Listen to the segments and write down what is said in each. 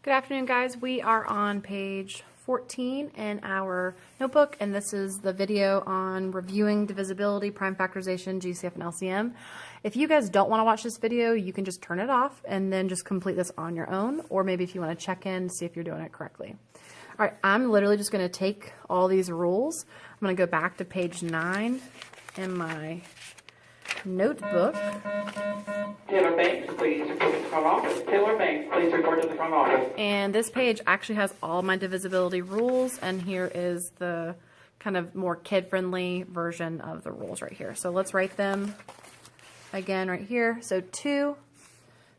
Good afternoon, guys. We are on page 14 in our notebook, and this is the video on reviewing divisibility, prime factorization, GCF, and LCM. If you guys don't want to watch this video, you can just turn it off and then just complete this on your own, or maybe if you want to check in, see if you're doing it correctly. All right, I'm literally just going to take all these rules. I'm going to go back to page 9 in my notebook. Taylor Banks, please report to the front office. Taylor Banks, please report to the front office. And this page actually has all my divisibility rules, and here is the kind of more kid-friendly version of the rules right here. So let's write them again right here. So 2,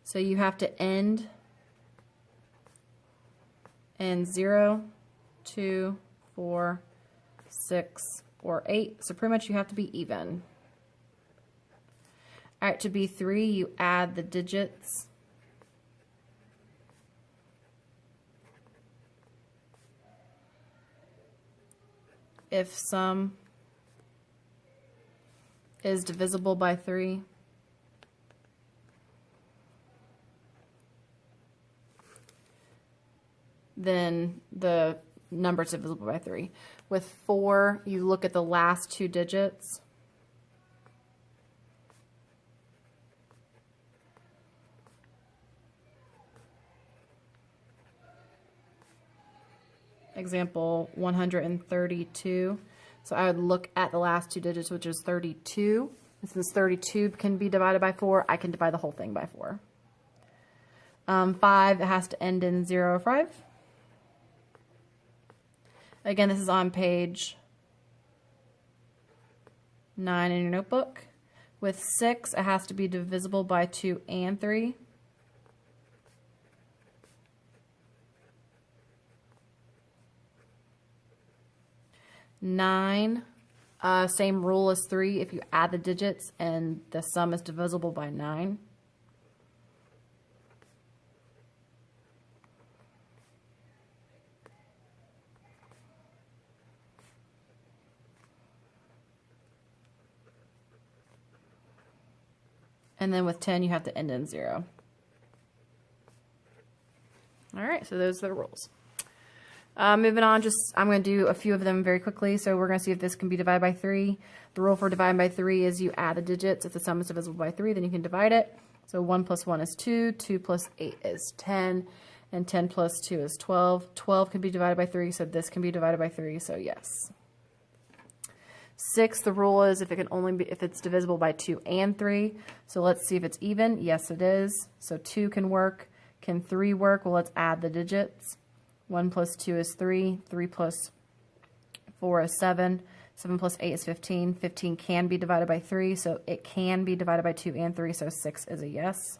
so you have to end in 0, 2, 4, 6, or 8. So pretty much you have to be even. All right, to be 3, you add the digits. If sum is divisible by 3. Then the number is divisible by 3. With 4, you look at the last 2 digits. Example 132. So I would look at the last 2 digits, which is 32. And since 32 can be divided by 4, I can divide the whole thing by 4. 5, it has to end in 0 or 5. Again, this is on page 9 in your notebook. With 6, it has to be divisible by 2 and 3. Nine, same rule as 3. If you add the digits and the sum is divisible by 9. And then with 10, you have to end in 0. All right, so those are the rules. Moving on, I'm going to do a few of them very quickly. So we're going to see if this can be divided by 3. The rule for dividing by 3 is you add the digits. If the sum is divisible by 3, then you can divide it. So 1 plus 1 is 2, 2 plus 8 is 10, and 10 plus 2 is 12. 12 can be divided by 3, so this can be divided by 3, so yes. 6, the rule is if it's divisible by 2 and 3. So let's see if it's even. Yes, it is. So 2 can work. Can 3 work? Well, let's add the digits. 1 plus 2 is 3, 3 plus 4 is 7, 7 plus 8 is 15. 15 can be divided by 3, so it can be divided by 2 and 3, so 6 is a yes.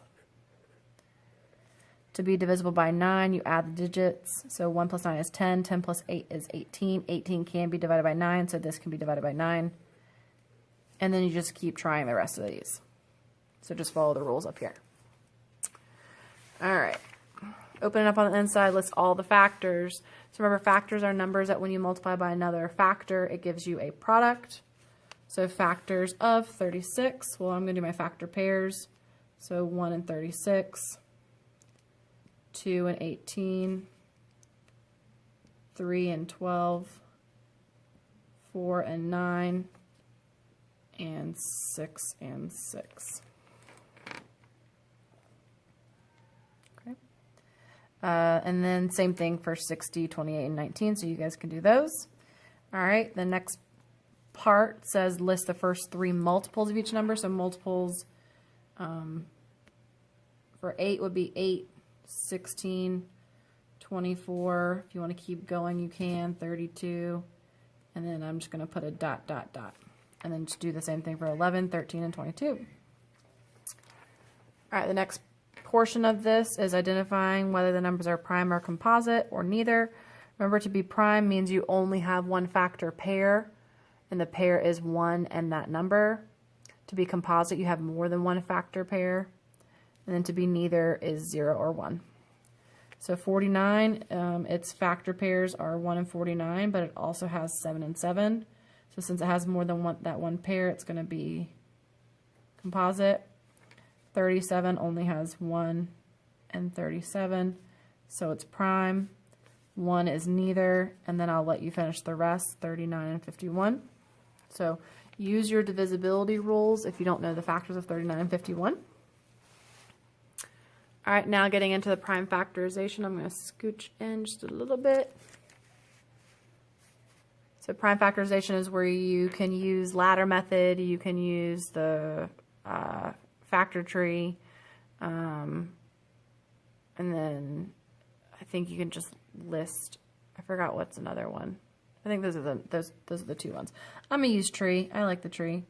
To be divisible by 9, you add the digits. So 1 plus 9 is 10, 10 plus 8 is 18. 18 can be divided by 9, so this can be divided by 9. And then you just keep trying the rest of these. So just follow the rules up here. All right. Open it up on the inside, list all the factors. So remember, factors are numbers that when you multiply by another factor, it gives you a product. So factors of 36, well, I'm going to do my factor pairs. So 1 and 36, 2 and 18, 3 and 12, 4 and 9, and 6 and 6. And then same thing for 60, 28, and 19, so you guys can do those. All right, the next part says list the first 3 multiples of each number. So multiples for 8 would be 8, 16, 24. If you want to keep going, you can, 32. And then I'm just going to put a dot, dot, dot. And then just do the same thing for 11, 13, and 22. All right, the next portion of this is identifying whether the numbers are prime or composite or neither. Remember, to be prime means you only have one factor pair, and the pair is 1 and that number. To be composite, you have more than one factor pair, and then to be neither is 0 or 1. So 49, its factor pairs are 1 and 49, but it also has 7 and 7. So since it has more than that one pair, it's going to be composite. 37 only has 1 and 37. So it's prime, 1 is neither, and then I'll let you finish the rest, 39 and 51. So use your divisibility rules if you don't know the factors of 39 and 51. All right, now getting into the prime factorization, I'm going to scooch in just a little bit. So prime factorization is where you can use ladder method, you can use the factor tree, and then I think you can just list, I forgot what's another one. I think those are the two ones. I'm going to use tree. I like the tree.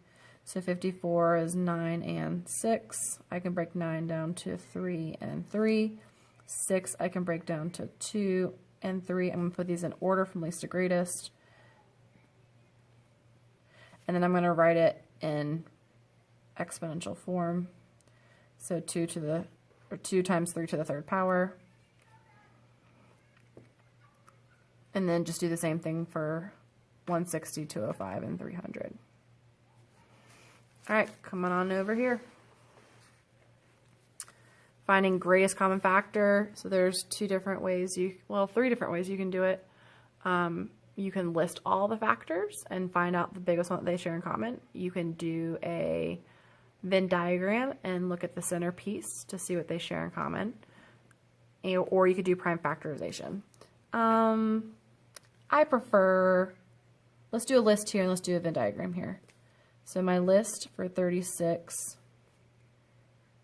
So 54 is 9 and 6. I can break 9 down to 3 and 3. 6 I can break down to 2 and 3. I'm going to put these in order from least to greatest. And then I'm going to write it in exponential form. So 2 times 3 to the third power. And then just do the same thing for 160, 205, and 300. All right, coming on over here. Finding greatest common factor. So there's three different ways you can do it. You can list all the factors and find out the biggest one that they share in common. You can do a Venn diagram and look at the center piece to see what they share in common. Or you could do prime factorization. I prefer, let's do a list here and let's do a Venn diagram here. So my list for 36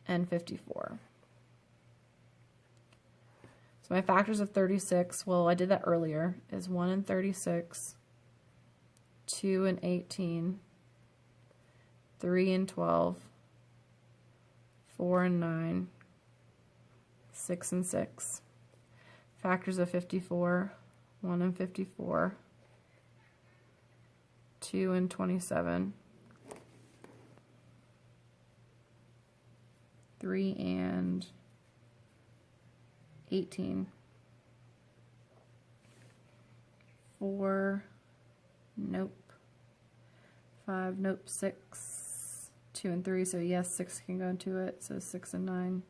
and 54. So my factors of 36, well, I did that earlier, is 1 and 36, 2 and 18, 3 and 12, 4 and 9, 6 and 6. Factors of 54, 1 and 54, 2 and 27, 3 and 18, 4, nope, 5, nope, 6, 2 and 3, so yes, 6 can go into it, so 6 and 9,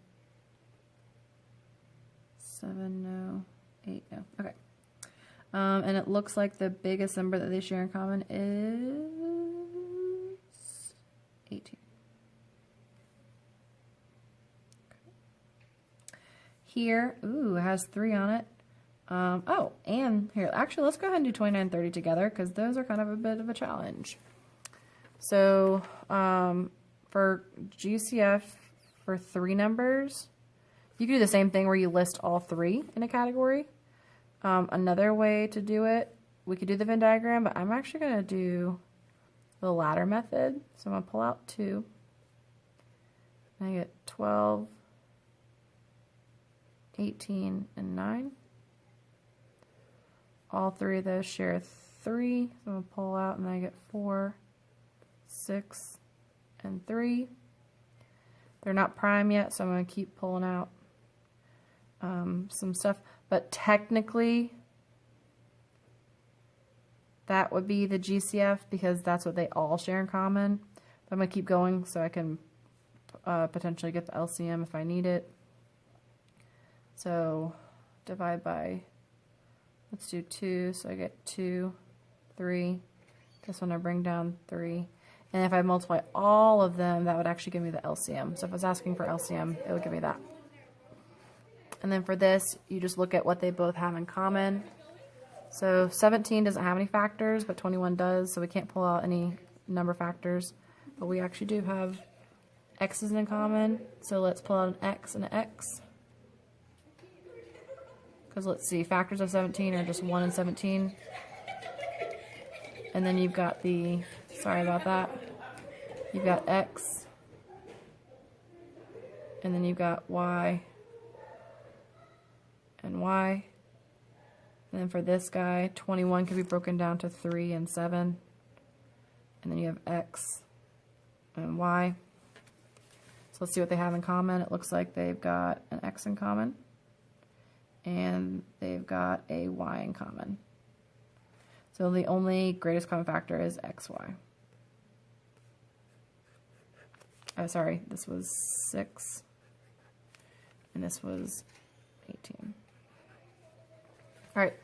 7, no, 8, no, okay. And it looks like the biggest number that they share in common is 18. Here, ooh, it has 3 on it. Oh, and here, actually, let's go ahead and do 29 and 30 together because those are kind of a bit of a challenge. So for GCF, for 3 numbers, you can do the same thing where you list all 3 in a category. Another way to do it, we could do the Venn diagram, but I'm actually going to do the ladder method. So I'm going to pull out 2. And I get 12, 18, and 9. All 3 of those share 3. So I'm going to pull out and I get 4, 6, and 3. They're not prime yet, so I'm going to keep pulling out some stuff. But technically, that would be the GCF because that's what they all share in common. But I'm going to keep going so I can potentially get the LCM if I need it. So divide by, let's do 2, so I get 2, 3. This one I bring down 3. And if I multiply all of them, that would actually give me the LCM. So if I was asking for LCM, it would give me that. And then for this, you just look at what they both have in common. So 17 doesn't have any factors, but 21 does, so we can't pull out any number factors. But we actually do have x's in common, so let's pull out an x and an x. Because let's see, factors of 17 are just 1 and 17. And then you've got the, sorry about that, you've got x, and then you've got y, and y. And then for this guy, 21 can be broken down to 3 and 7. And then you have x and y. So let's see what they have in common. It looks like they've got an x in common. And they've got a y in common. So the only greatest common factor is xy. Oh, sorry, this was 6. And this was 18. All right,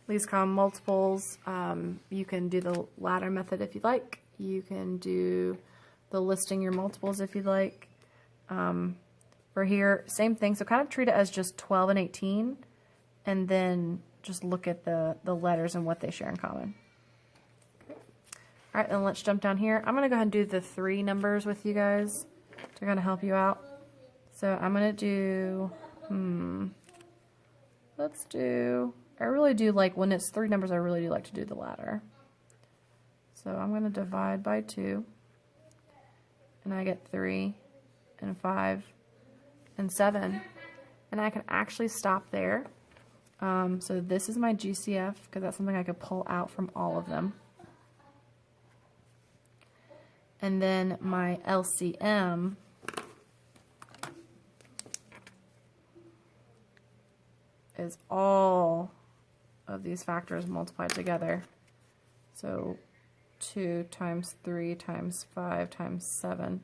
least common multiples. You can do the ladder method if you'd like. You can do the listing your multiples if you'd like. For here, same thing. So kind of treat it as just 12 and 18, and then just look at the letters and what they share in common. All right, then let's jump down here. I'm going to go ahead and do the 3 numbers with you guys to kind of help you out. So I'm going to do, let's do, I really do like, when it's 3 numbers, I really do like to do the ladder. So I'm going to divide by 2, and I get 3 and 5 and 7. And I can actually stop there. So this is my GCF, because that's something I could pull out from all of them. And then my LCM is all of these factors multiplied together. So 2 times 3 times 5 times 7.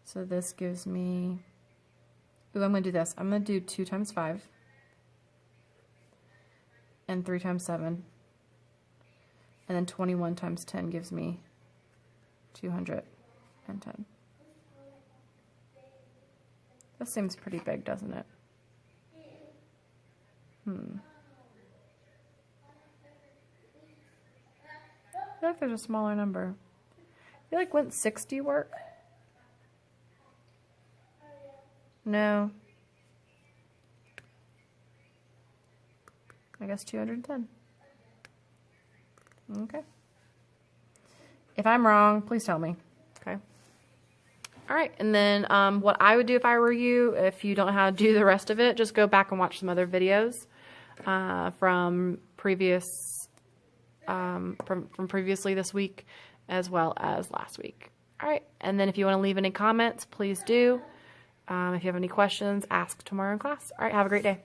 So this gives me, ooh, I'm going to do this. I'm going to do 2 times 5 and 3 times 7. And then 21 times 10 gives me 210. This seems pretty big, doesn't it? I feel like there's a smaller number. I feel like, wouldn't 60 work? No. I guess 210. Okay. If I'm wrong, please tell me. Okay. All right, and then what I would do if I were you, if you don't know how to do the rest of it, just go back and watch some other videos from previously this week, as well as last week. All right, and then if you want to leave any comments, please do. If you have any questions, ask tomorrow in class. All right, have a great day.